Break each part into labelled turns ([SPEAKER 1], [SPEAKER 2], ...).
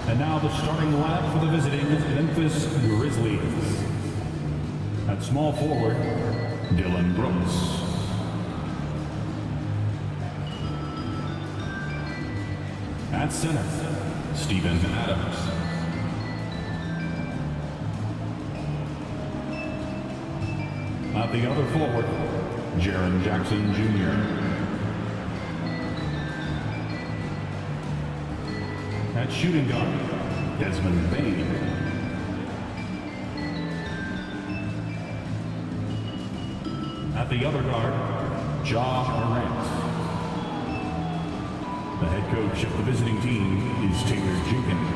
[SPEAKER 1] And now the starting lineup for the visiting Memphis Grizzlies. At small forward, Dylan Brooks. At center, Steven Adams. At the other forward, Jaren Jackson Jr. At shooting guard, Desmond Bain. At the other guard, Ja Morant. The head coach of the visiting team is Taylor Jenkins.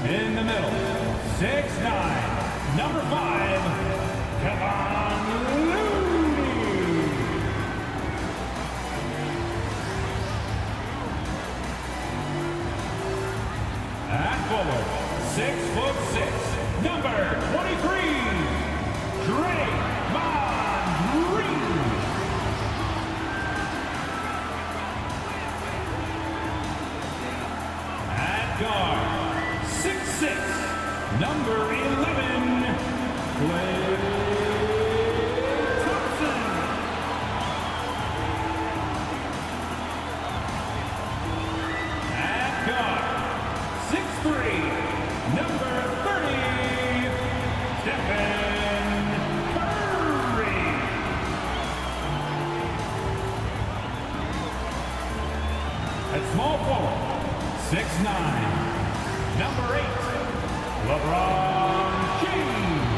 [SPEAKER 1] In the middle, 6'9", number 5, Kevin Looney. At forward, 6'6", number 23, Draymond Green. At guard, 6'6", number 11, Klay Thompson. At guard, 6'3", number 30, Stephen Curry. At small forward, 6'9", number 8, LeBron James.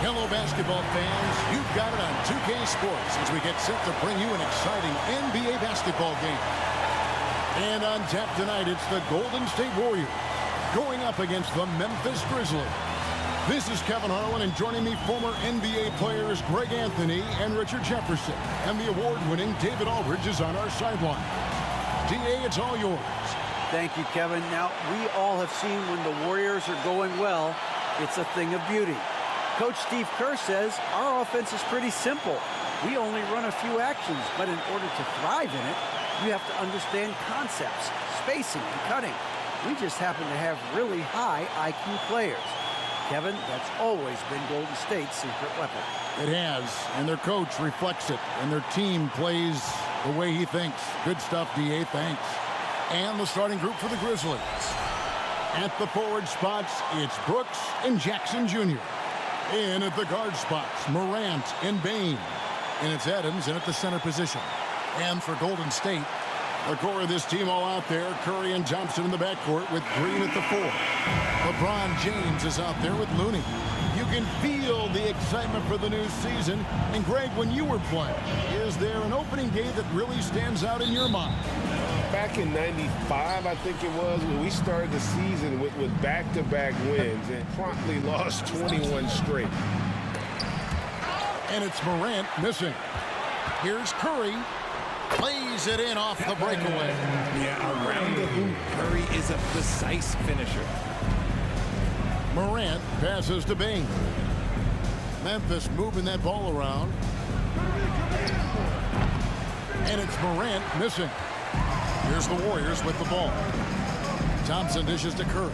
[SPEAKER 2] Hello, basketball fans. You've got it on 2K Sports as we get set to bring you an exciting NBA basketball game. And on tap tonight, it's the Golden State Warriors going up against the Memphis Grizzlies. This is Kevin Harlan, and joining me, former NBA players Greg Anthony and Richard Jefferson. And the award-winning David Aldridge is on our sideline. DA, it's all yours.
[SPEAKER 3] Thank you, Kevin. Now, we all have seen when the Warriors are going well, it's a thing of beauty. Coach Steve Kerr says our offense is pretty simple. We only run a few actions, but in order to thrive in it, you have to understand concepts, spacing, and cutting. We just happen to have really high IQ players. Kevin, that's always been Golden State's secret weapon.
[SPEAKER 2] It has, and their coach reflects it, and their team plays the way he thinks. Good stuff, DA, thanks. And the starting group for the Grizzlies. At the forward spots, it's Brooks and Jackson Jr. In at the guard spots, Morant and Bain. And it's Adams in at the center position. And for Golden State, the core of this team all out there, Curry and Thompson in the backcourt with Green at the 4. LeBron James is out there with Looney. You can feel the excitement for the new season. And Greg, when you were playing, is there an opening day that really stands out in your mind?
[SPEAKER 4] Back in '95, I think it was, when we started the season with back-to-back wins and promptly lost 21 straight.
[SPEAKER 2] And it's Morant missing. Here's Curry. Plays it in off the breakaway.
[SPEAKER 5] Yeah, around the hoop, Curry is a precise finisher.
[SPEAKER 2] Morant passes to Bain. Memphis moving that ball around. And it's Morant missing. Here's the Warriors with the ball. Thompson dishes to Curry.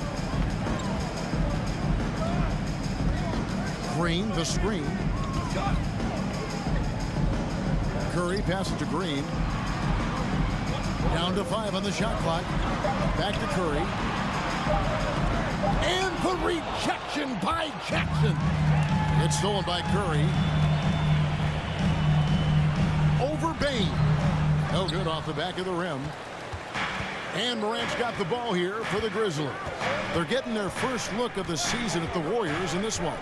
[SPEAKER 2] Green, the screen. Curry passes to Green. Down to 5 on the shot clock. Back to Curry. And the rejection by Jackson. It's stolen by Curry. Over Bain. No good off the back of the rim. And Morant's got the ball here for the Grizzlies. They're getting their first look of the season at the Warriors in this one.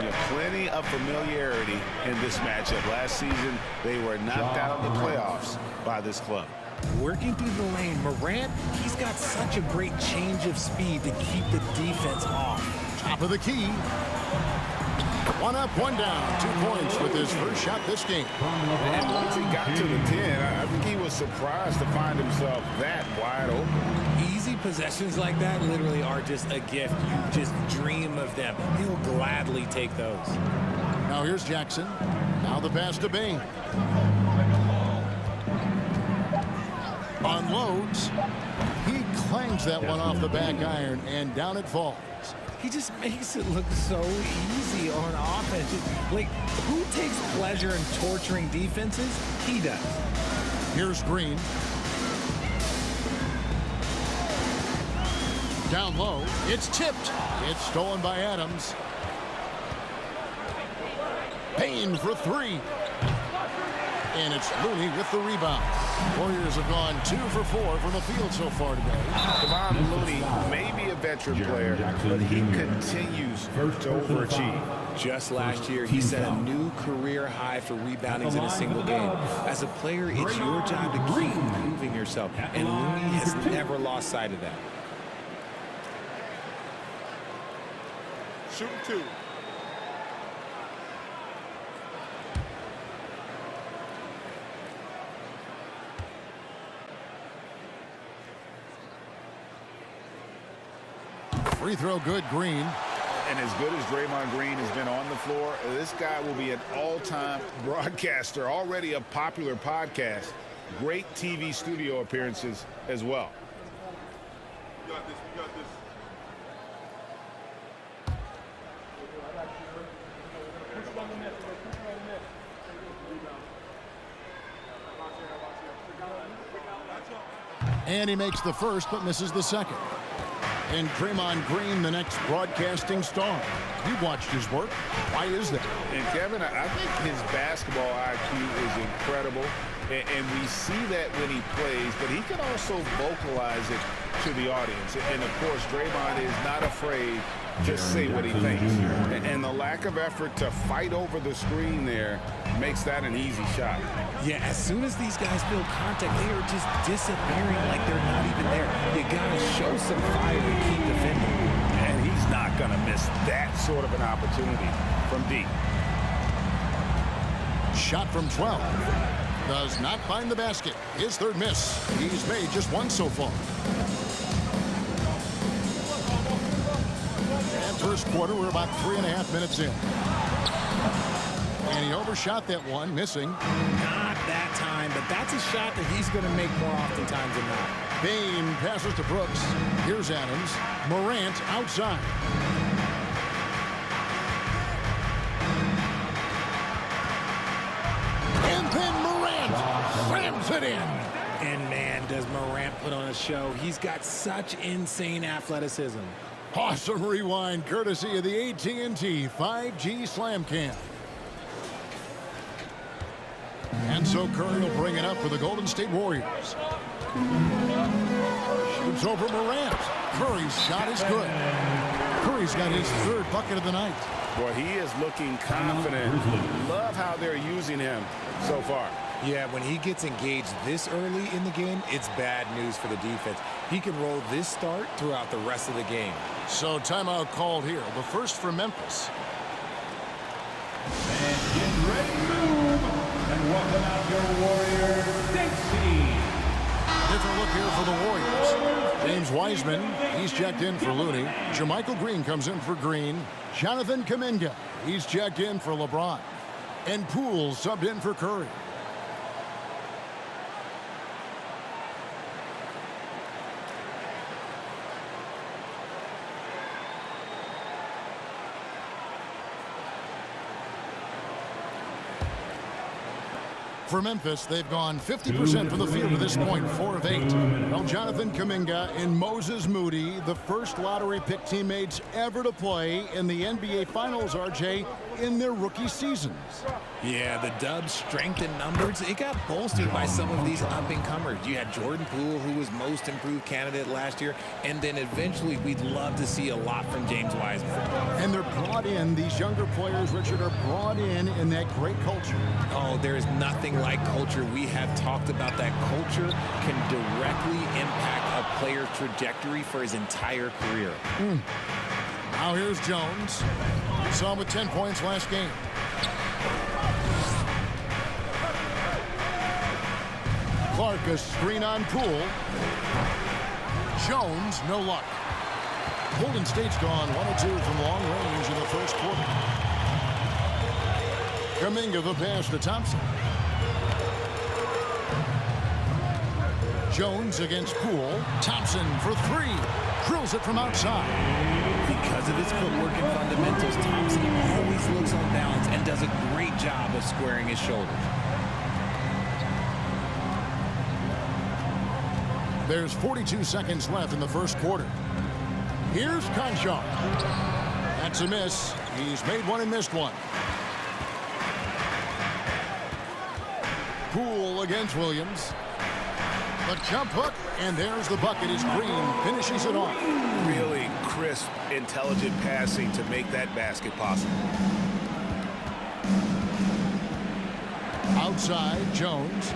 [SPEAKER 6] Yeah, plenty of familiarity in this matchup. Last season, they were knocked out of the playoffs by this club.
[SPEAKER 5] Working through the lane, Morant, he's got such a great change of speed to keep the defense off.
[SPEAKER 2] Top of the key. One up, one down. 2 points with his first shot this game.
[SPEAKER 4] And once he got to the 10, I think he was surprised to find himself that wide open.
[SPEAKER 5] Easy possessions like that literally are just a gift. You just dream of them. He'll gladly take those.
[SPEAKER 2] Now here's Jackson. Now the pass to Bain. Unloads. He clangs that one off the back iron, and down it falls.
[SPEAKER 5] He just makes it look so easy on offense. Like, who takes pleasure in torturing defenses? He does.
[SPEAKER 2] Here's Green. Down low. It's tipped. It's stolen by Adams. Payne for 3. And it's Looney with the rebound. Warriors have gone 2 for 4 from the field so far today.
[SPEAKER 4] Kevon Looney may be a veteran player, but he continues to overachieve.
[SPEAKER 5] Just last year, he set a new career high for reboundings in a single game. As a player, it's your job to keep improving yourself, and Looney has never lost sight of that.
[SPEAKER 4] Shoot 2.
[SPEAKER 2] Free throw good, Green.
[SPEAKER 4] And as good as Draymond Green has been on the floor, this guy will be an all-time broadcaster, already a popular podcast, great TV studio appearances as well.
[SPEAKER 7] You got this, you got this.
[SPEAKER 2] And he makes the first, but misses the second. And Draymond Green, the next broadcasting star. You've watched his work. Why is that?
[SPEAKER 4] And Kevin, I think his basketball IQ is incredible. And we see that when he plays, but he can also vocalize it to the audience. And of course, Draymond is not afraid to say what he thinks. And the lack of effort to fight over the screen there makes that an easy shot.
[SPEAKER 5] Yeah, as soon as these guys feel contact, they are just disappearing like they're not even there. You gotta show some fire to keep defending.
[SPEAKER 4] And he's not gonna miss that sort of an opportunity from deep.
[SPEAKER 2] Shot from 12. Does not find the basket. His third miss. He's made just one so far. And first quarter, we're about 3.5 minutes in. And he overshot that one, missing.
[SPEAKER 5] Not that time, but that's a shot that he's going to make more oftentimes than not.
[SPEAKER 2] Bain passes to Brooks. Here's Adams. Morant outside. And then Morant slams it in.
[SPEAKER 5] And man, does Morant put on a show. He's got such insane athleticism.
[SPEAKER 2] Awesome rewind courtesy of the AT&T 5G Slam Cam. And so Curry will bring it up for the Golden State Warriors. Shoots over Morant. Curry's shot is good. Curry's got his third bucket of the night.
[SPEAKER 4] Boy, he is looking confident. Love how they're using him so far.
[SPEAKER 5] Yeah, when he gets engaged this early in the game, it's bad news for the defense. He can roll this start throughout the rest of the game.
[SPEAKER 2] So timeout called here. The first for Memphis.
[SPEAKER 1] And get ready to move. And welcome out your Warrior Dixie.
[SPEAKER 2] Different look here for the Warriors. James Wiseman, he's checked in for Looney. Jermichael Green comes in for Green. Jonathan Kuminga, he's checked in for LeBron. And Poole subbed in for Curry. For Memphis, they've gone 50% from the field to this point, 4 of 8. Well, Jonathan Kuminga and Moses Moody, the first lottery pick teammates ever to play in the NBA Finals, RJ. in their rookie seasons.
[SPEAKER 5] Yeah, the Dubs' strength in numbers, it got bolstered by some of these up-and-comers. You had Jordan Poole, who was most improved candidate last year, and then eventually we'd love to see a lot from James Wiseman.
[SPEAKER 2] And they're brought in, these younger players, Richard, are brought in that great culture.
[SPEAKER 5] Oh, there is nothing like culture. We have talked about that culture can directly impact a player's trajectory for his entire career.
[SPEAKER 2] Now here's Jones. You saw him with 10 points last game. Clark, a screen on Poole. Jones, no luck. Golden State's gone 1 of 2 from long range in the first quarter. Kuminga the pass to Thompson. Jones against Poole. Thompson for 3. Drills it from outside.
[SPEAKER 5] Because of his footwork and fundamentals, Thompson always looks on balance and does a great job of squaring his shoulders.
[SPEAKER 2] There's 42 seconds left in the first quarter. Here's Conchar. That's a miss. He's made one and missed one. Poole against Williams. The jump hook, and there's the bucket as Green finishes it off.
[SPEAKER 4] Really crisp, intelligent passing to make that basket possible.
[SPEAKER 2] Outside, Jones.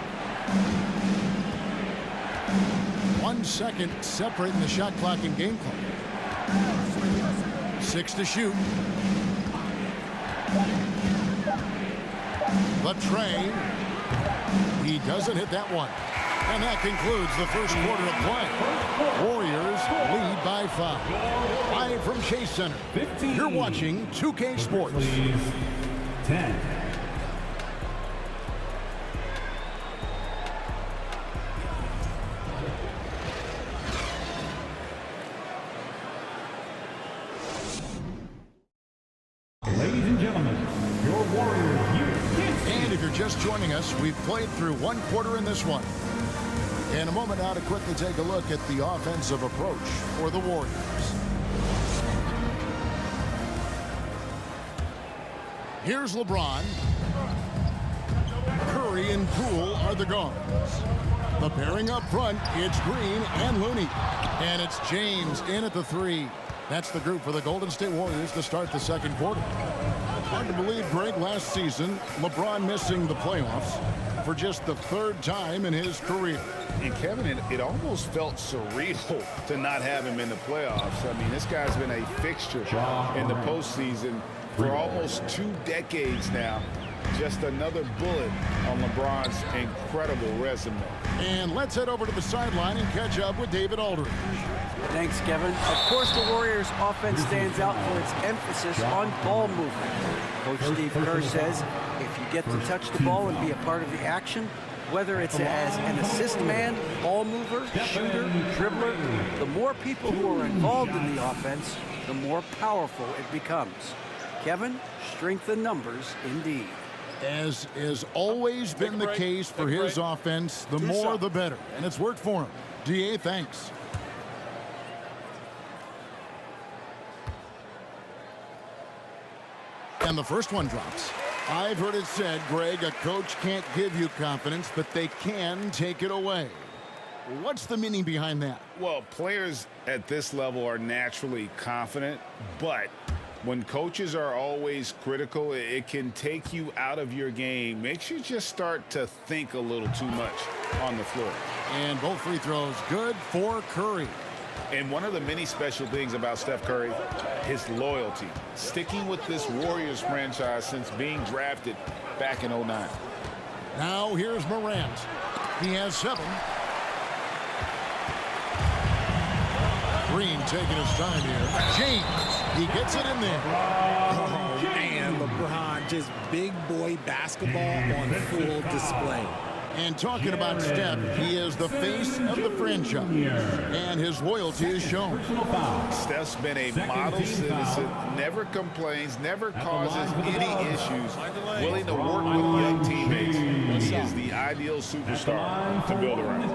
[SPEAKER 2] 1 second separating the shot clock and game clock. 6 to shoot. The train. He doesn't hit that one. And that concludes the first quarter of play. Warriors lead by 5. Live from Chase Center.
[SPEAKER 1] 15.
[SPEAKER 2] You're watching 2K Sports.
[SPEAKER 1] Please. 10. Ladies and gentlemen, your Warriors.
[SPEAKER 2] And if you're just joining us, we've played through 1 quarter in this one. In a moment now to quickly take a look at the offensive approach for the Warriors. Here's LeBron. Curry and Poole are the guards. The pairing up front, it's Green and Looney. And it's James in at the 3. That's the group for the Golden State Warriors to start the second quarter. Hard to believe, Greg, last season, LeBron missing the playoffs for just the 3rd time in his career.
[SPEAKER 4] And Kevin, it almost felt surreal to not have him in the playoffs. I mean, this guy's been a fixture in the postseason for almost 2 decades now. Just another bullet on LeBron's incredible resume.
[SPEAKER 2] And let's head over to the sideline and catch up with David Aldridge.
[SPEAKER 3] Thanks, Kevin. Of course, the Warriors' offense stands out for its emphasis on ball movement. Coach Steve Kerr says if you get to touch the ball and be a part of the action, whether it's as an assist man, ball mover, shooter, dribbler, the more people who are involved in the offense, the more powerful it becomes. Kevin, strength in numbers indeed.
[SPEAKER 2] As has always been the case for his offense, the more the better. And it's worked for him. DA, thanks. And the first one drops. I've heard it said, Greg, a coach can't give you confidence, but they can take it away. What's the meaning behind that?
[SPEAKER 4] Well, players at this level are naturally confident, but when coaches are always critical, it can take you out of your game. Makes you just start to think a little too much on the floor.
[SPEAKER 2] And both free throws good for Curry.
[SPEAKER 4] And one of the many special things about Steph Curry, his loyalty. Sticking with this Warriors franchise since being drafted back in '09.
[SPEAKER 2] Now here's Morant. He has 7. Green taking his time here. James, he gets it in there.
[SPEAKER 5] Oh, man, LeBron, just big boy basketball on full display.
[SPEAKER 2] And talking about Steph, he is the face of the franchise, and his loyalty is shown.
[SPEAKER 4] Steph's been a model citizen, never complains, never causes any issues, willing to work with young teammates. He is the ideal superstar to build around.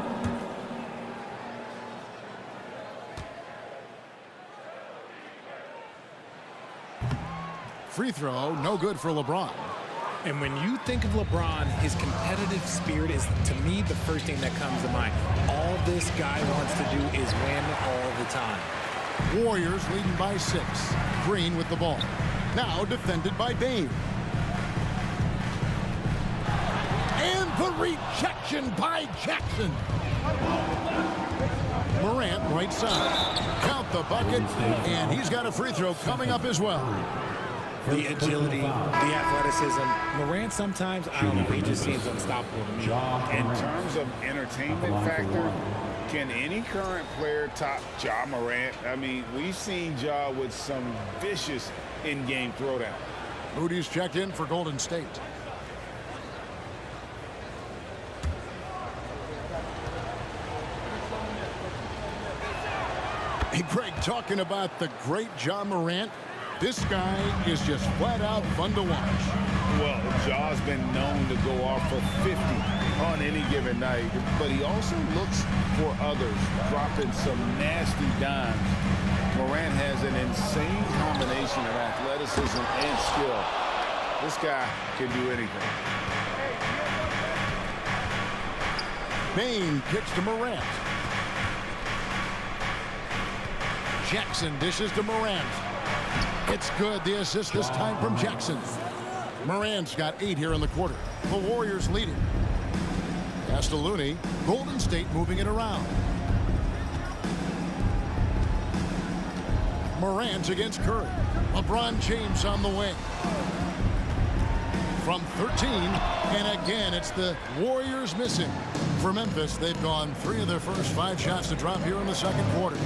[SPEAKER 2] free throw, no good for LeBron.
[SPEAKER 5] And when you think of LeBron, his competitive spirit is, to me, the first thing that comes to mind. All this guy wants to do is win all the time.
[SPEAKER 2] Warriors leading by 6. Green with the ball. Now defended by Bain. And the rejection by Jackson. Morant right side. Count the bucket, and he's got a free throw coming up as well.
[SPEAKER 5] The agility, the athleticism. Morant sometimes, I don't know, he just seems unstoppable to me.
[SPEAKER 4] In terms of entertainment factor, can any current player top Ja Morant? I mean, we've seen Ja with some vicious in-game throwdown.
[SPEAKER 2] Moody's checked in for Golden State. Hey, Greg, talking about the great Ja Morant, this guy is just flat out fun to watch.
[SPEAKER 4] Well, Ja's been known to go off for 50 on any given night, but he also looks for others, dropping some nasty dimes. Morant has an insane combination of athleticism and skill. This guy can do anything.
[SPEAKER 2] Bain kicks to Morant. Jackson dishes to Morant. It's good. The assist this time from Jackson. Morant's got 8 here in the quarter. The Warriors lead it. Pass to Looney. Golden State moving it around. Morant against Curry. LeBron James on the wing. From 13, and again, it's the Warriors missing. For Memphis, they've gone 3 of their first 5 shots to drop here in the second quarter.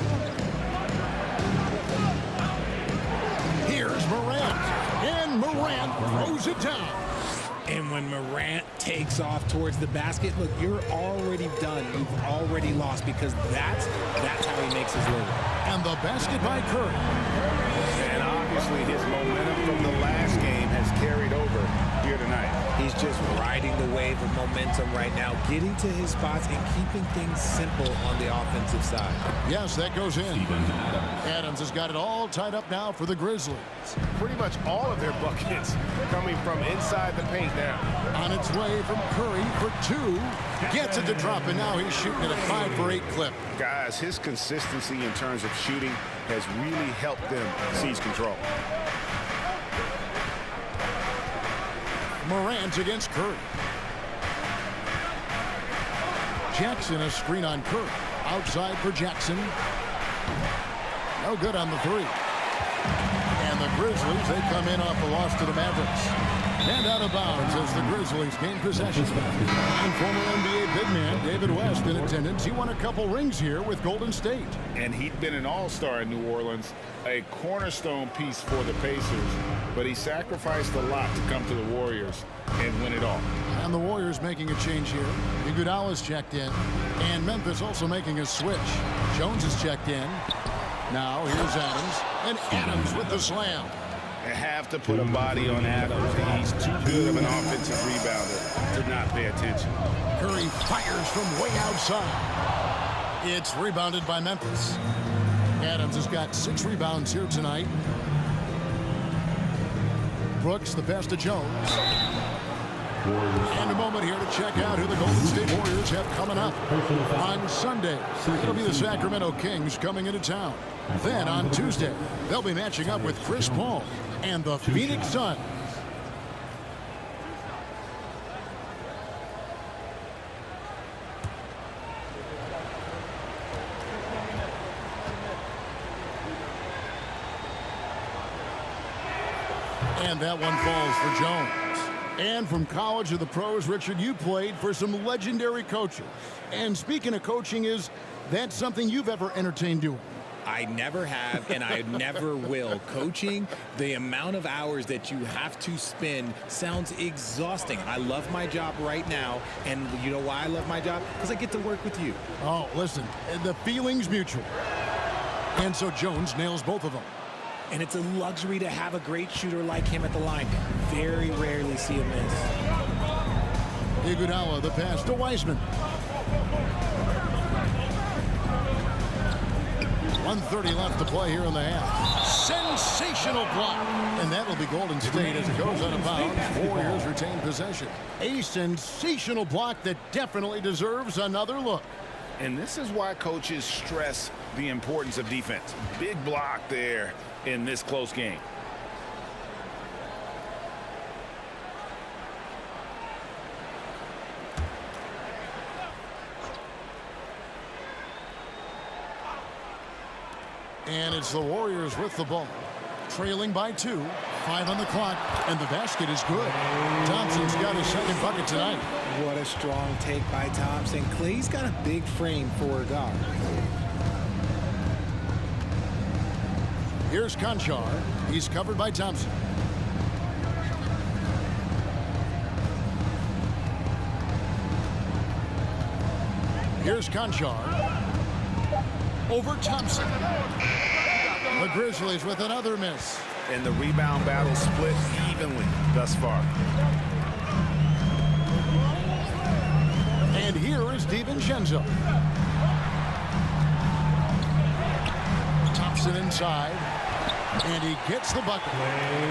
[SPEAKER 2] Here's Morant, and Morant throws it down.
[SPEAKER 5] And when Morant takes off towards the basket, look, you're already done. You've already lost, because that's how he makes his living.
[SPEAKER 2] And the basket by Curry.
[SPEAKER 4] And obviously his momentum from the last game has carried over here tonight.
[SPEAKER 5] He's just riding the wave of momentum right now, getting to his spots and keeping things simple on the offensive side.
[SPEAKER 2] Yes, that goes in. Adams has got it all tied up now for the Grizzlies.
[SPEAKER 6] Pretty much all of their buckets coming from inside the paint now.
[SPEAKER 2] On its way from Curry for 2. Gets it to drop, and now he's shooting at a 5 for 8 clip.
[SPEAKER 6] Guys, his consistency in terms of shooting has really helped them seize control.
[SPEAKER 2] Morant against Curry. Jackson, a screen on Curry. Outside for Jackson. No good on the 3. And the Grizzlies, they come in off the loss to the Mavericks. And out of bounds as the Grizzlies gain possession. And former NBA big man David West in attendance. He won a couple rings here with Golden State.
[SPEAKER 4] And he'd been an all-star in New Orleans, a cornerstone piece for the Pacers, but he sacrificed a lot to come to the Warriors and win it all.
[SPEAKER 2] And the Warriors making a change here. Iguodala's checked in. And Memphis also making a switch. Jones is checked in. Now here's Adams. And Adams with the slam.
[SPEAKER 4] You have to put a body on Adams. He's too good of an offensive rebounder to not pay attention.
[SPEAKER 2] Curry fires from way outside. It's rebounded by Memphis. Adams has got 6 rebounds here tonight. Brooks, the pass to Jones. And a moment here to check out who the Golden State Warriors have coming up. On Sunday, it'll be the Sacramento Kings coming into town. Then on Tuesday, they'll be matching up with Chris Paul and the Phoenix Suns. And that one falls for Jones. And from college to the pros, Richard, you played for some legendary coaches. And speaking of coaching, is that something you've ever entertained doing?
[SPEAKER 5] I never have, and I never will. Coaching, the amount of hours that you have to spend sounds exhausting. I love my job right now, and you know why I love my job? Because I get to work with you.
[SPEAKER 2] Oh, listen, the feeling's mutual. And so Jones nails both of them.
[SPEAKER 5] And it's a luxury to have a great shooter like him at the line. Very rarely see a miss.
[SPEAKER 2] Iguodala, the pass to Wiseman. 1:30 left to play here in the half. Sensational block. And that'll be Golden State as it goes out of bounds. Warriors retain possession. A sensational block that definitely deserves another look.
[SPEAKER 4] And this is why coaches stress the importance of defense. Big block there in this close game.
[SPEAKER 2] And it's the Warriors with the ball. Trailing by 2. 5 on the clock. And the basket is good. Thompson's got his second bucket tonight.
[SPEAKER 5] What a strong take by Thompson. Clay's got a big frame for a guard.
[SPEAKER 2] Here's Conchar. He's covered by Thompson. Here's Conchar. Over Thompson. The Grizzlies with another miss.
[SPEAKER 6] And the rebound battle split evenly thus far.
[SPEAKER 2] And here is DiVincenzo. Thompson inside. And he gets the bucket.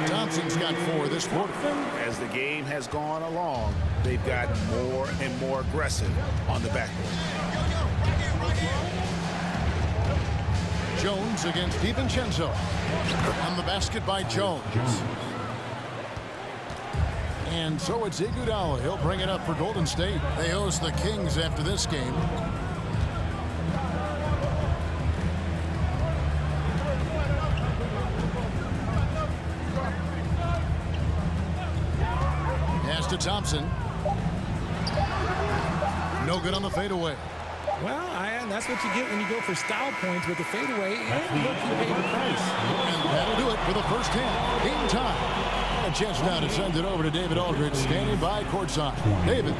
[SPEAKER 2] Thompson's got 4 this quarter.
[SPEAKER 6] As the game has gone along, they've gotten more and more aggressive on the backboard.
[SPEAKER 2] Jones against DiVincenzo. On the basket by Jones. And so it's Iguodala. He'll bring it up for Golden State. They host the Kings after this game. Pass to Thompson. No good on the fadeaway.
[SPEAKER 5] Well, that's what you get when you go for style points with the fadeaway. And look, you paid the price.
[SPEAKER 2] And that'll do it for the first half. Game time. A chance now to send it over to David Aldridge, standing by courtside. David.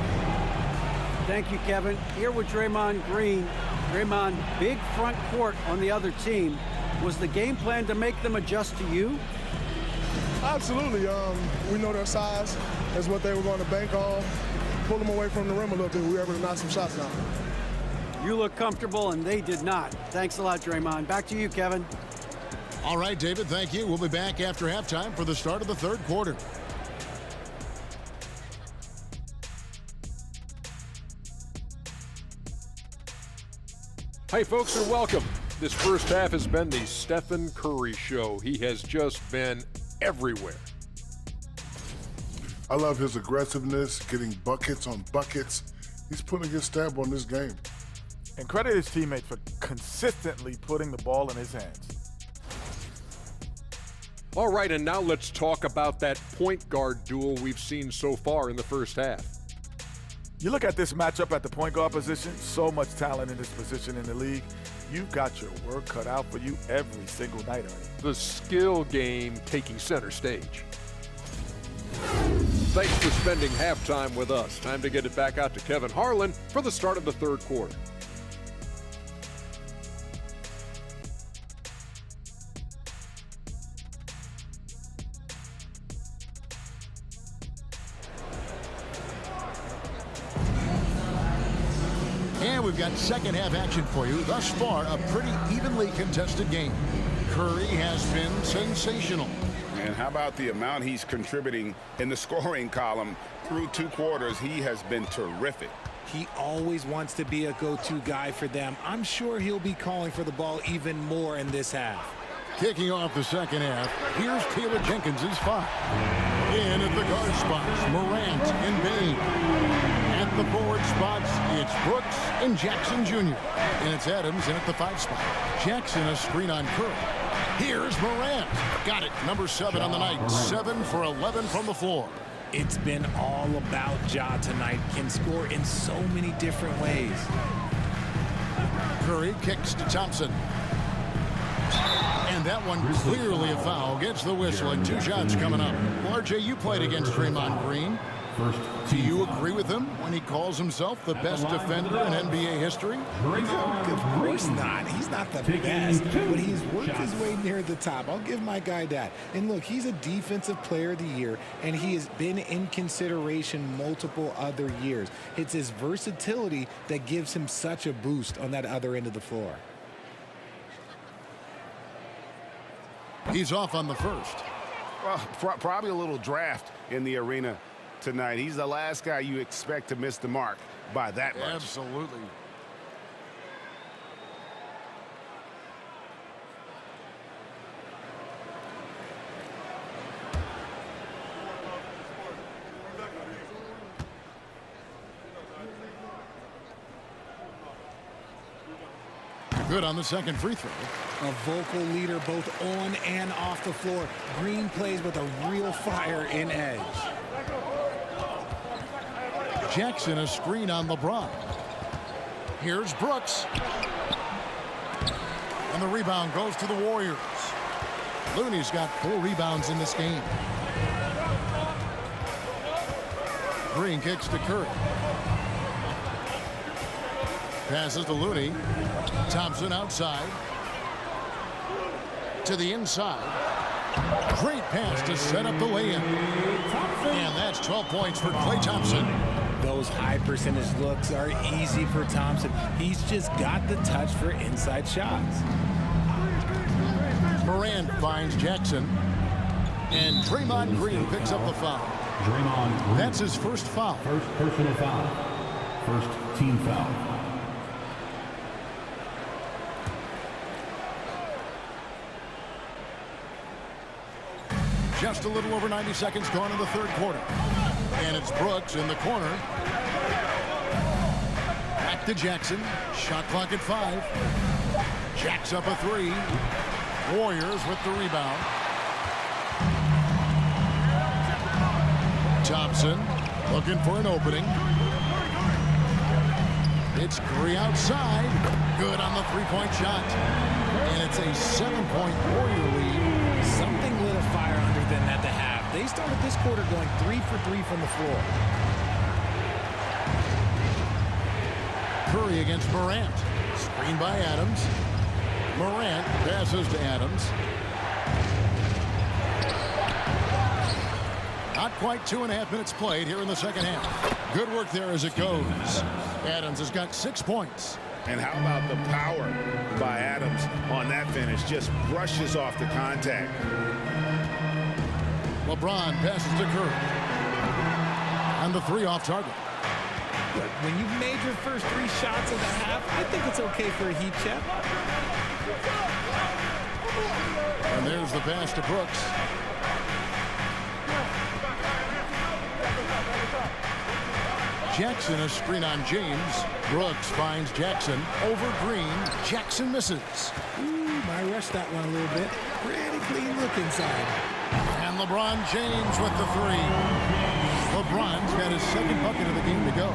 [SPEAKER 3] Thank you, Kevin. Here with Draymond Green. Draymond, big front court on the other team. Was the game plan to make them adjust to you?
[SPEAKER 7] Absolutely. We know their size. That's what they were going to bank on. Pull them away from the rim a little bit. We were able to knock some shots down.
[SPEAKER 3] You look comfortable, and they did not. Thanks a lot, Draymond. Back to you, Kevin.
[SPEAKER 2] All right, David, thank you. We'll be back after halftime for the start of the third quarter.
[SPEAKER 8] Hey, folks, and welcome. This first half has been the Stephen Curry show. He has just been everywhere.
[SPEAKER 9] I love his aggressiveness, getting buckets on buckets. He's putting his stamp on this game.
[SPEAKER 10] And credit his teammates for consistently putting the ball in his hands.
[SPEAKER 8] All right, and now let's talk about that point guard duel we've seen so far in the first half.
[SPEAKER 10] You look at this matchup at the point guard position, so much talent in this position in the league. You've got your work cut out for you every single night, Ernie.
[SPEAKER 8] The skill game taking center stage. Thanks for spending halftime with us. Time to get it back out to Kevin Harlan for the start of the third quarter.
[SPEAKER 2] And we've got second half action for you. Thus far, a pretty evenly contested game. Curry has been sensational.
[SPEAKER 6] And how about the amount he's contributing in the scoring column through 2 quarters? He has been terrific.
[SPEAKER 5] He always wants to be a go-to guy for them. I'm sure he'll be calling for the ball even more in this half.
[SPEAKER 2] Kicking off the second half, here's Taylor Jenkins' 5. In at the guard spots, Morant and Bain. At the forward spots, it's Brooks and Jackson Jr. And it's Adams in at the 5 spot. Jackson a screen on Curry. Here's Morant. Got it. Number 7 on the night. 7 for 11 from the floor.
[SPEAKER 5] It's been all about Ja tonight. Can score in so many different ways.
[SPEAKER 2] Curry kicks to Thompson. And that one clearly a foul. Gets the whistle and 2 shots coming up. Well, RJ, you played against Draymond Green. Do you agree with him when he calls himself the best defender in NBA history?
[SPEAKER 5] Of course not. He's not the best, but he's worked his way near the top. I'll give my guy that. And look, he's a defensive player of the year, and he has been in consideration multiple other years. It's his versatility that gives him such a boost on that other end of the floor.
[SPEAKER 2] He's off on the first.
[SPEAKER 6] Well, probably a little draft in the arena tonight. He's the last guy you expect to miss the mark by that much.
[SPEAKER 2] Absolutely. Good on the second free throw.
[SPEAKER 5] A vocal leader both on and off the floor. Green plays with a real fire in edge.
[SPEAKER 2] Jackson, a screen on LeBron. Here's Brooks. And the rebound goes to the Warriors. Looney's got 4 rebounds in this game. Green kicks to Curry. Passes to Looney. Thompson outside. To the inside. Great pass to set up the lay-in. And that's 12 points for Klay Thompson.
[SPEAKER 5] Those high percentage looks are easy for Thompson. He's just got the touch for inside shots.
[SPEAKER 2] Morant finds Jackson. And Draymond Green picks up the foul.
[SPEAKER 1] Draymond Green.
[SPEAKER 2] That's his first foul.
[SPEAKER 1] First personal foul. First team foul.
[SPEAKER 2] Just a little over 90 seconds gone in the third quarter. And it's Brooks in the corner. Back to Jackson. Shot clock at 5. Jacks up a 3. Warriors with the rebound. Thompson looking for an opening. It's Curry outside. Good on the three-point shot. And it's a 7-point Warrior lead.
[SPEAKER 5] Something lit a fire under them at the half. They started this quarter going 3 for 3 from the floor.
[SPEAKER 2] Curry against Morant. Screen by Adams. Morant passes to Adams. Not quite 2.5 minutes played here in the second half. Good work there as it goes. Adams has got 6 points.
[SPEAKER 6] And how about the power by Adams on that finish? Just brushes off the contact.
[SPEAKER 2] LeBron passes to Curry. And the 3 off target.
[SPEAKER 5] But when you've made your first 3 shots of the half, I think it's okay for a heat check.
[SPEAKER 2] And there's the pass to Brooks. Jackson, a screen on James. Brooks finds Jackson over Green. Jackson misses.
[SPEAKER 5] Ooh, I rushed that one a little bit. Pretty clean look inside.
[SPEAKER 2] And LeBron James with the 3. LeBron's got his second bucket of the game to go.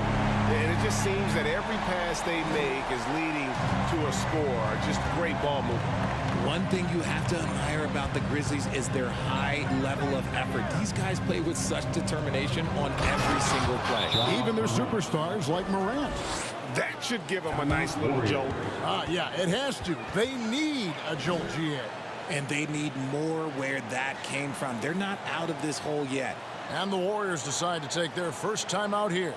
[SPEAKER 6] And it just seems that every pass they make is leading to a score. Just great ball movement.
[SPEAKER 5] One thing you have to admire about the Grizzlies is their high level of effort. These guys play with such determination on every single play.
[SPEAKER 2] Even their superstars like Morant.
[SPEAKER 6] That should give them a nice little jolt.
[SPEAKER 2] Yeah, it has to. They need a jolt, GA.
[SPEAKER 5] And they need more where that came from. They're not out of this hole yet.
[SPEAKER 2] And the Warriors decide to take their first time out here.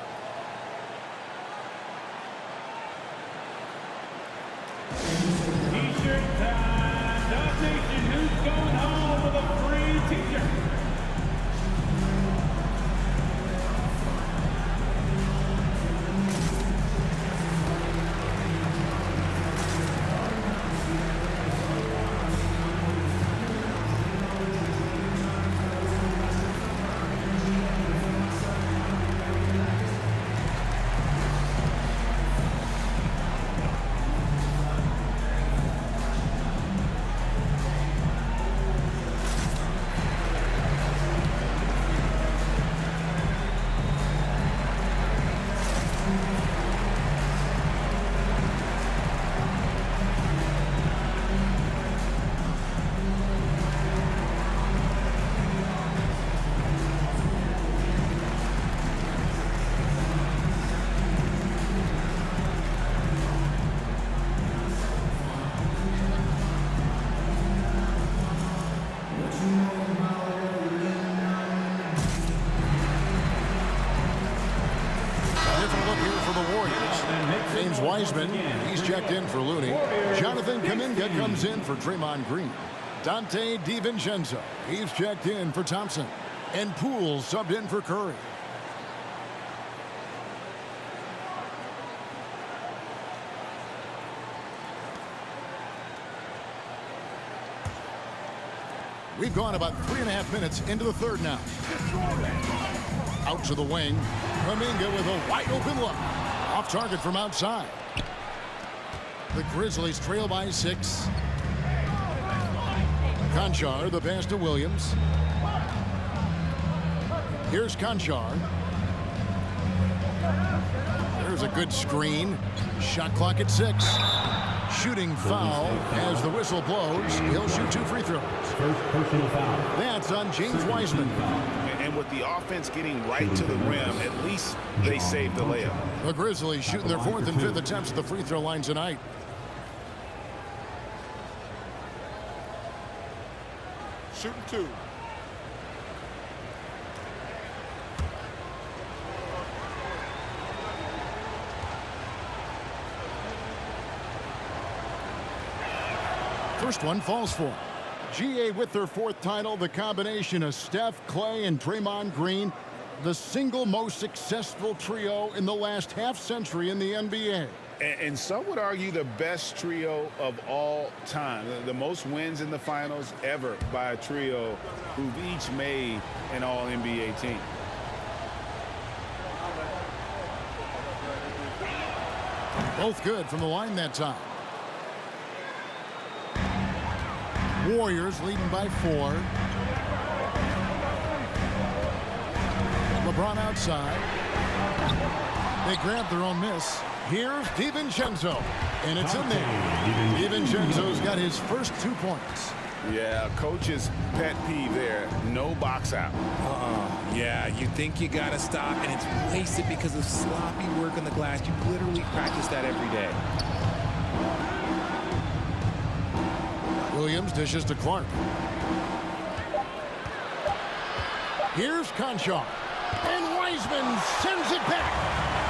[SPEAKER 1] T-shirt time. Notation. Who's going home with a free T-shirt?
[SPEAKER 2] Wiseman, he's checked in for Looney. Jonathan Kuminga comes in for Draymond Green. Dante DiVincenzo. He's checked in for Thompson. And Poole subbed in for Curry. We've gone about 3.5 minutes into the third now. Out to the wing. Kuminga with a wide open look. Off target from outside. The Grizzlies trail by 6. Conchar, the pass to Williams. Here's Conchar. There's a good screen. Shot clock at 6. Shooting foul as the whistle blows. He'll shoot 2 free throws.
[SPEAKER 1] First personal foul.
[SPEAKER 2] That's on James Wiseman.
[SPEAKER 4] And with the offense getting right to the rim, at least they saved the layup.
[SPEAKER 2] The Grizzlies shooting their 4th and 5th attempts at the free throw line tonight.
[SPEAKER 8] Shooting 2.
[SPEAKER 2] First one falls for him. GA with their 4th title, the combination of Steph, Clay, and Draymond Green, the single most successful trio in the last half-century in the NBA.
[SPEAKER 4] And some would argue the best trio of all time. The most wins in the finals ever by a trio who've each made an All-NBA team.
[SPEAKER 2] Both good from the line that time. Warriors leading by 4. LeBron outside. They grab their own miss. Here's DiVincenzo, and it's in there. DiVincenzo's got his first 2 points.
[SPEAKER 4] Yeah, coach's pet peeve there. No box out.
[SPEAKER 5] Yeah, you think you got to stop, and it's wasted because of sloppy work on the glass. You literally practice that every day.
[SPEAKER 2] Williams dishes to Clark. Here's Conchar. And Wiseman sends it back.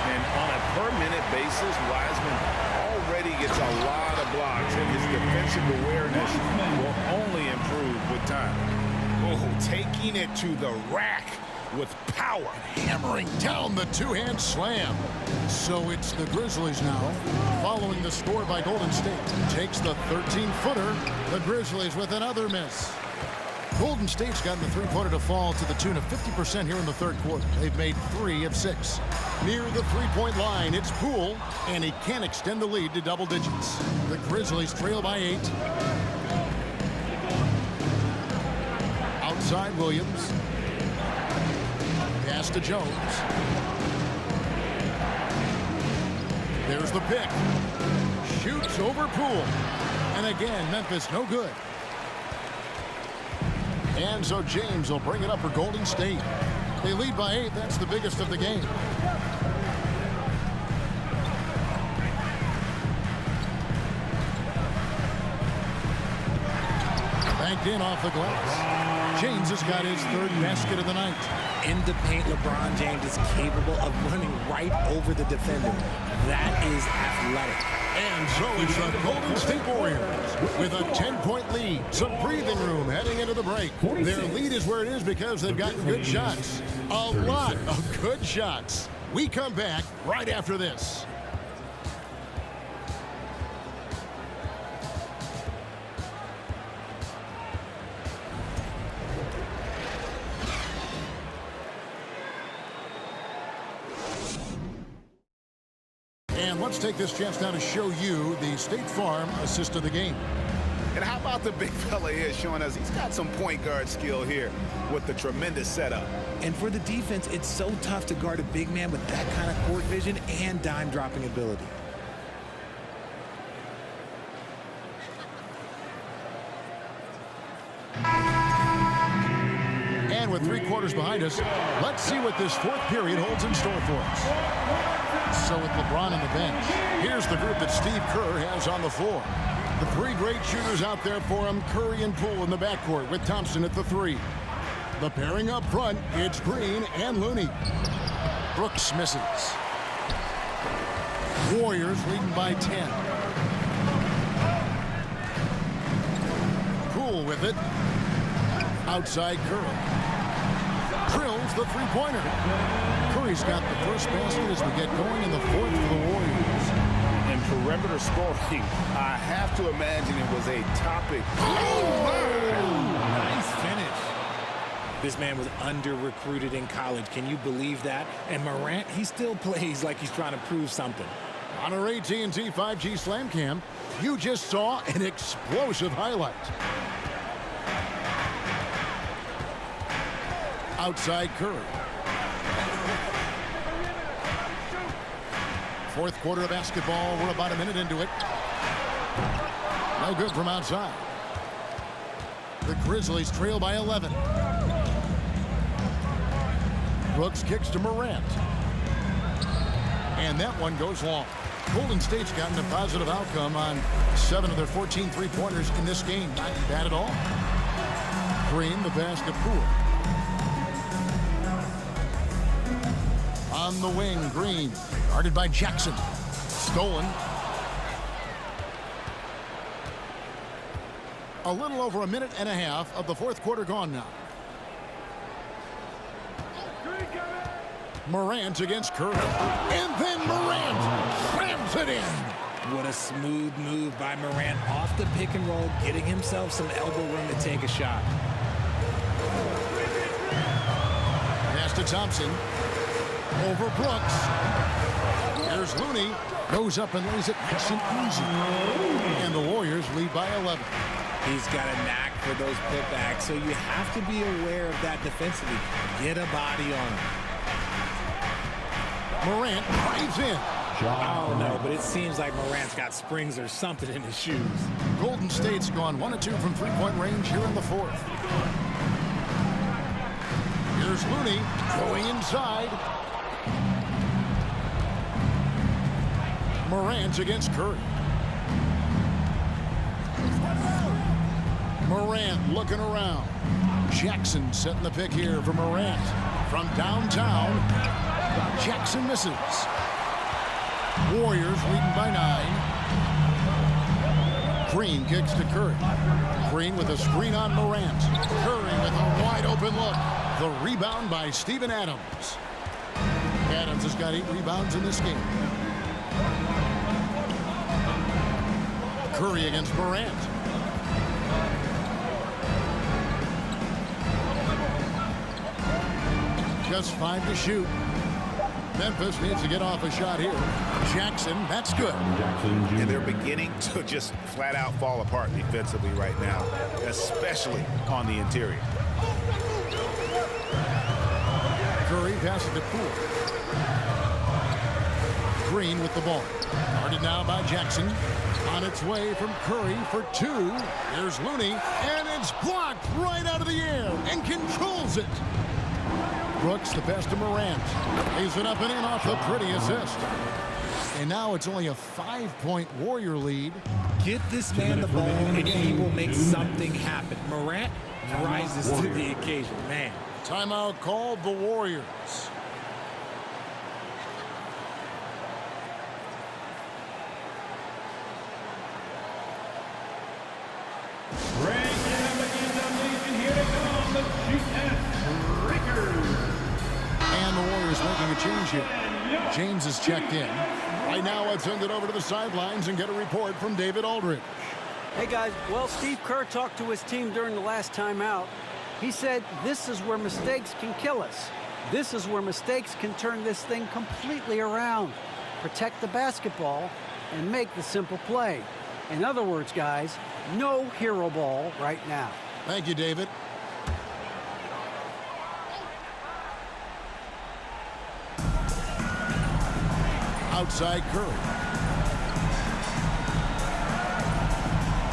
[SPEAKER 4] And on a per-minute basis, Wiseman already gets a lot of blocks, and his defensive awareness will only improve with time. Oh, taking it to the rack with power.
[SPEAKER 2] Hammering down the 2-hand slam. So it's the Grizzlies now, following the score by Golden State. Takes the 13-footer. The Grizzlies with another miss. Golden State's gotten the 3-pointer to fall to the tune of 50% here in the third quarter. They've made 3 of 6. Near the 3-point line, it's Poole, and he can't extend the lead to double digits. The Grizzlies trail by 8. Outside Williams. Pass to Jones. There's the pick. Shoots over Poole. And again, Memphis no good. And so James will bring it up for Golden State. They lead by 8. That's the biggest of the game. Banked in off the glass. James has got his 3rd basket of the night.
[SPEAKER 5] In the paint, LeBron James is capable of running right over the defender. That is athletic.
[SPEAKER 2] And so it's the Golden State Warriors with a 10-point lead. Some breathing room heading into the break. Their lead is where it is because they've gotten good shots. A lot of good shots. We come back right after this. And let's take this chance now to show you the State Farm assist of the game.
[SPEAKER 4] And how about the big fella here showing us he's got some point guard skill here with the tremendous setup.
[SPEAKER 5] And for the defense, it's so tough to guard a big man with that kind of court vision and dime dropping ability.
[SPEAKER 2] And with 3 quarters behind us, let's see what this 4th period holds in store for us. So with LeBron on the bench, here's the group that Steve Kerr has on the floor. The 3 great shooters out there for him, Curry and Poole in the backcourt with Thompson at the 3. The pairing up front, it's Green and Looney. Brooks misses. Warriors leading by 10. Poole with it. Outside Curry. Drills the three-pointer. Curry's got the first basket as we get going in the fourth for the Warriors.
[SPEAKER 4] And perimeter scoring, I have to imagine it was a topic.
[SPEAKER 5] Nice finish. This man was under-recruited in college. Can you believe that? And Morant, he still plays like he's trying to prove something.
[SPEAKER 2] On our AT&T 5G Slam Cam, you just saw an explosive highlight. Outside Curry. Fourth quarter of basketball. We're about a minute into it. No good from outside. The Grizzlies trail by 11. Brooks kicks to Morant. And that one goes long. Golden State's gotten a positive outcome on 7 of their 14 three-pointers in this game. Not bad at all. Green, the pass to Poole. On the wing, Green. Guarded by Jackson. Stolen. A little over a minute and a half of the fourth quarter gone now. Morant against Curry. And then Morant slams it in.
[SPEAKER 5] What a smooth move by Morant off the pick and roll, getting himself some elbow room to take a shot.
[SPEAKER 2] Pass to Thompson. Over Brooks. Here's Looney. Goes up and lays it nice and easy. And the Warriors lead by 11.
[SPEAKER 5] He's got a knack for those putbacks, so you have to be aware of that defensively. Get a body on him.
[SPEAKER 2] Morant drives in.
[SPEAKER 5] Oh, no, but it seems like Morant's got springs or something in his shoes.
[SPEAKER 2] Golden State's gone 1 of 2 from three-point range here in the fourth. Here's Looney going inside. Morant against Curry. Morant looking around. Jackson setting the pick here for Morant. From downtown, Jackson misses. Warriors leading by 9. Green kicks to Curry. Green with a screen on Morant. Curry with a wide open look. The rebound by Steven Adams. Adams has got 8 rebounds in this game. Curry against Morant. Just 5 to shoot. Memphis needs to get off a shot here. Jackson, that's good.
[SPEAKER 4] And they're beginning to just flat out fall apart defensively right now, especially on the interior.
[SPEAKER 2] Curry passes to Poole. Green with the ball. Guarded now by Jackson. On its way from Curry for 2. Here's Looney, and it's blocked right out of the air and controls it. Brooks, the pass to Morant. Lays it up and in off the pretty assist. And now it's only a 5-point Warrior lead.
[SPEAKER 5] Get this man the ball, and he will make something happen. Morant rises to the occasion, man.
[SPEAKER 2] Timeout called the Warriors. And the Warriors making a change here. James is checked in. Right now, let's send it over to the sidelines and get a report from David Aldridge.
[SPEAKER 3] Hey, guys. Well, Steve Kerr talked to his team during the last timeout. He said, this is where mistakes can kill us. This is where mistakes can turn this thing completely around. Protect the basketball and make the simple play. In other words, guys, no hero ball right now.
[SPEAKER 2] Thank you, David. Outside Curry.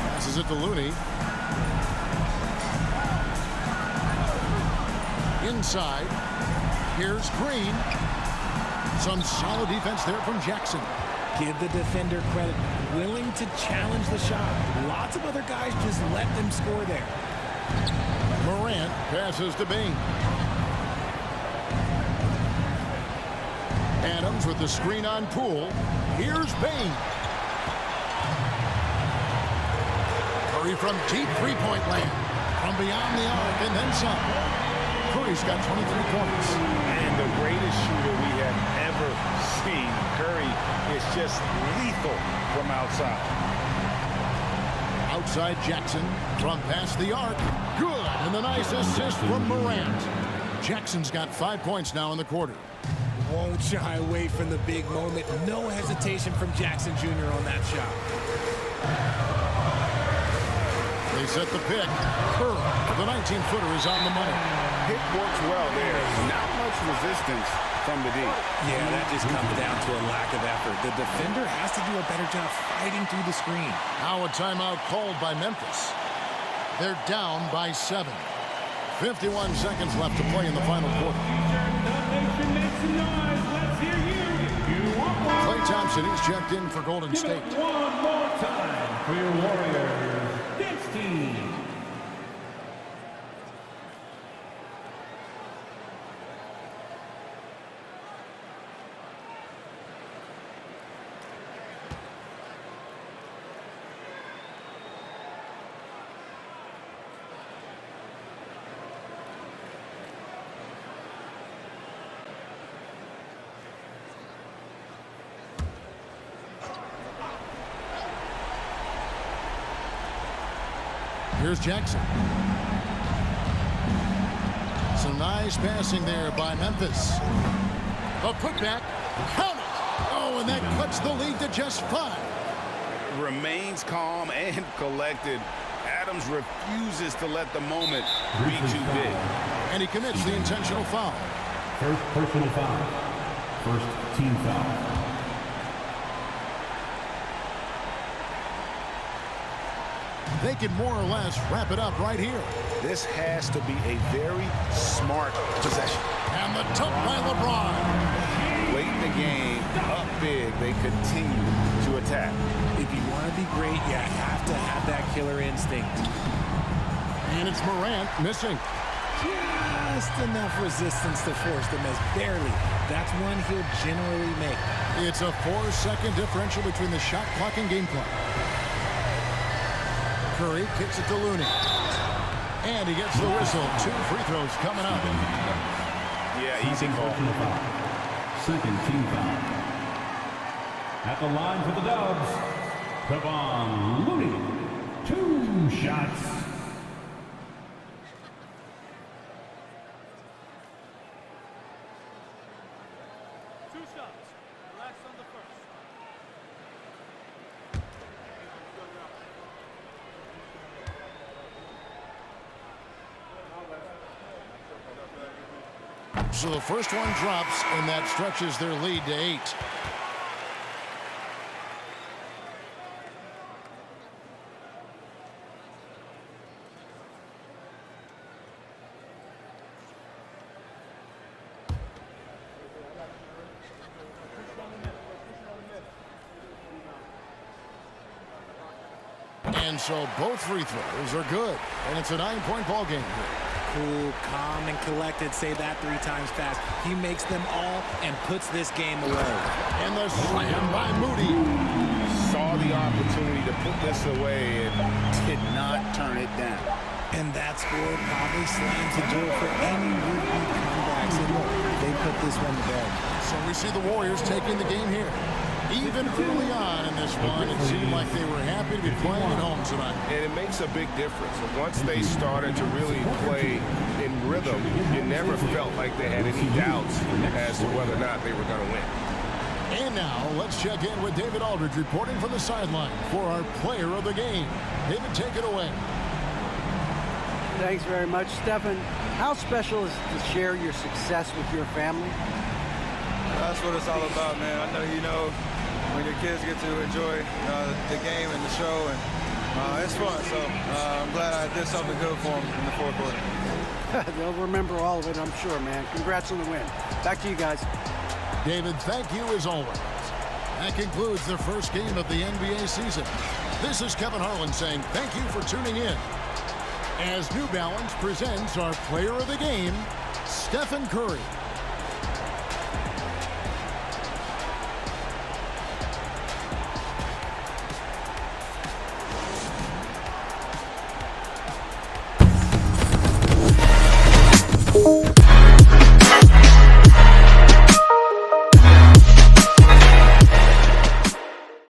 [SPEAKER 2] Passes it to Looney. Inside. Here's Green. Some solid defense there from Jackson.
[SPEAKER 5] Give the defender credit. Willing to challenge the shot. Lots of other guys just let them score there.
[SPEAKER 2] Morant passes to Bing. Adams with the screen on Poole. Here's Bing. Curry from deep three-point land. From beyond the arc and then some. Curry's got 23 points.
[SPEAKER 4] And the greatest shooter we have ever seen. Curry is just lethal from outside.
[SPEAKER 2] Outside Jackson from past the arc. Good. And the nice assist from Morant. Jackson's got 5 points now in the quarter.
[SPEAKER 5] Won't shy away from the big moment. No hesitation from Jackson Jr. on that shot.
[SPEAKER 2] They set the pick. Curry, the 19-footer, is on the money.
[SPEAKER 6] Pick works well there. Not much resistance from the D.
[SPEAKER 5] Yeah, that just comes down to a lack of effort. The defender has to do a better job fighting through the screen.
[SPEAKER 2] Now a timeout called by Memphis. They're down by 7. 51 seconds left to play in the final quarter. Klay Thompson, he's checked in for Golden State.
[SPEAKER 1] One more time for your Warriors. 16.
[SPEAKER 2] Here's Jackson. Some nice passing there by Memphis. A putback. Count it. Oh, and that cuts the lead to just 5.
[SPEAKER 6] Remains calm and collected. Adams refuses to let the moment be too big.
[SPEAKER 2] And he commits the intentional foul.
[SPEAKER 1] First personal foul. First team foul.
[SPEAKER 2] They can more or less wrap it up right here.
[SPEAKER 6] This has to be a very smart possession.
[SPEAKER 2] And the dunk by LeBron.
[SPEAKER 6] Late in the game, up big, they continue to attack.
[SPEAKER 5] If you want to be great, you have to have that killer instinct.
[SPEAKER 2] And it's Morant missing.
[SPEAKER 5] Just enough resistance to force them as barely. That's one he'll generally make.
[SPEAKER 2] It's a 4-second differential between the shot clock and game clock. Curry kicks it to Looney. And he gets the whistle. 2 free throws coming up.
[SPEAKER 6] Yeah, easy call.
[SPEAKER 1] Second team foul. At the line for the Dubs, Kevon Looney. 2 shots.
[SPEAKER 2] So the first one drops, and that stretches their lead to 8. And so both free throws are good, and it's a 9-point ball game here.
[SPEAKER 5] Cool, calm, and collected. Say that 3 times fast. He makes them all and puts this game away.
[SPEAKER 2] And the slam by Moody.
[SPEAKER 6] Saw the opportunity to put this away and did not turn it down.
[SPEAKER 5] And that score probably slams the door for any would-be comebacks. And look, they put this one to bed.
[SPEAKER 2] So we see the Warriors taking the game here. Even early on in this one, it seemed like they were happy to be playing at home tonight.
[SPEAKER 6] And it makes a big difference. Once they started to really play in rhythm, you never felt like they had any doubts as to whether or not they were going to win.
[SPEAKER 2] And now, let's check in with David Aldridge reporting from the sideline for our player of the game. David, take it away.
[SPEAKER 3] Thanks very much, Stephen. How special is it to share your success with your family?
[SPEAKER 11] That's what it's all about, man. I know you know when your kids get to enjoy the game and the show, and it's fun. So I'm glad I did something good for them in the 4th quarter.
[SPEAKER 3] They'll remember all of it, I'm sure, man. Congrats on the win. Back to you guys.
[SPEAKER 2] David, thank you as always. That concludes the first game of the NBA season. This is Kevin Harlan saying thank you for tuning in as New Balance presents our player of the game, Stephen Curry.